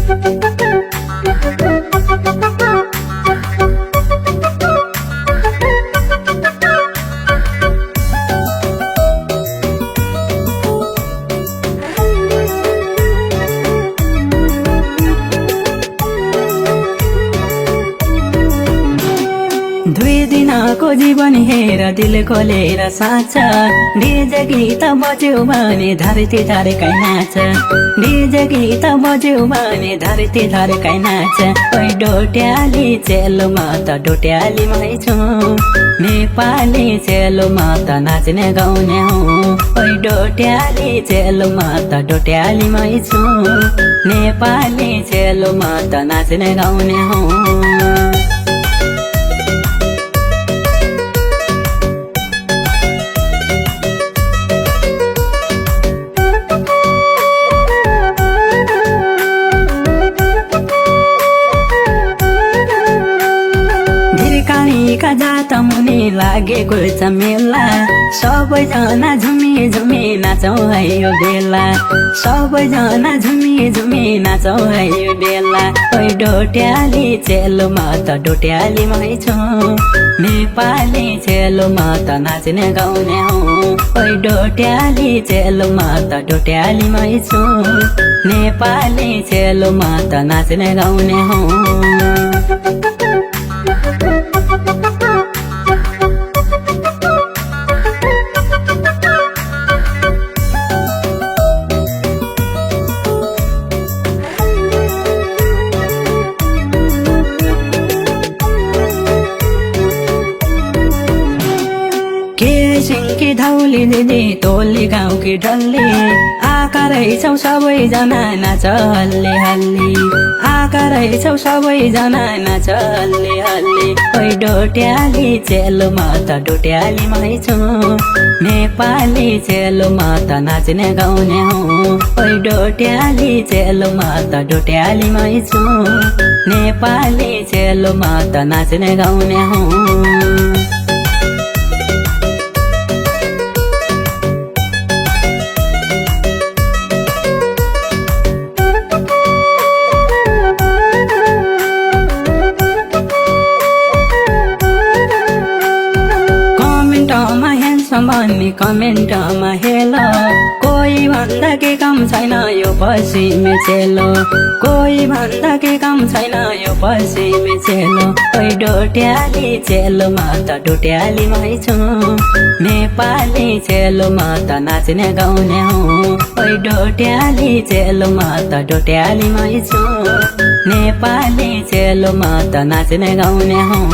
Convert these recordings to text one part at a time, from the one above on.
दुई दिनको जीवन हेर दिल खोलेर साँच डीजे गीत बज्यो भने धरती धरकै नाच डीजे गीत बज्यो भने धरती धरकै नाच ओइ डोट्याली चेलोमा त डोट्यालीमै छु नेपाली चेलोमा त नाच्ने गाउने हुँ ओइ डोट्याली चेलोमा त डोट्यालीमै छु नेपाली चेलोमा त नाच्ने गाउने हुँ का जात मुनि लागेको छ मेला सबैजना झुमी झुमी नाचौँ है यो बेला सबैजना झुमी झुमी नाचौँ है यो बेला ओइ डोट्याली चेलोमा त डोट्यालीमै छु नेपाली चेलोमा त नाच्ने गाउने हुँ ओइ डोट्याली चेलोमा त डोट्यालीमै छु नेपाली चेलोमा त नाच्ने गाउने हुँ सिंकी धौली दिदी तोली गाउँकी डल्ली आका रहेछौ सबैजना नाच हल्ली हल्ली आका रहेछौ सबैजना नाच हल्ली हल्ली ओइ डोट्याली चेलोमा त डोट्यालीमै छु नेपाली चेलोमा त नाच्ने गाउने हुँ ओइ डोट्याली चेलोमा त डोट्यालीमै छु नेपाली चेलोमा त नाच्ने गाउने हुँ भन्ने कमेन्टमा हेलो कोही भन्दा के काम छैन यो पश्चिमे चेलो कोही भन्दा के काम छैन यो पश्चिमे चेलो ओइ डोट्याली चेलोमा त डोट्यालीमै छु नेपाली चेलोमा त नाच्ने गाउने हुँ ओइ डोट्याली चेलोमा त डोट्यालीमै छु नेपाली चेलोमा त नाच्ने गाउने हुँ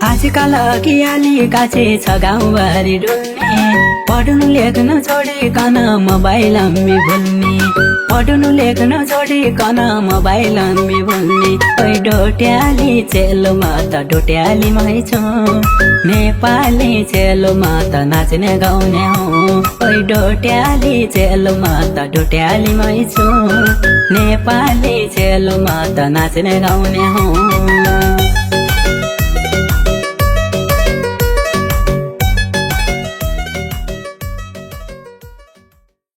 आजकल कियाली गाछे छ गाउँभरि डुल्ने पढ्नु लेख्न छोडिकन मोबाइलमी भुल्ने पढ्नु लेख्न छोडिकन मोबाइलमी भुल्ने ओइ डोट्याली चेलोमा त डोट्यालीमै छु नेपाली चेलोमा त नाच्ने गाउने हुँ ओइ डोट्याली चेलोमा त डोट्यालीमै छु नेपाली चेलोमा त नाच्ने गाउने हुँ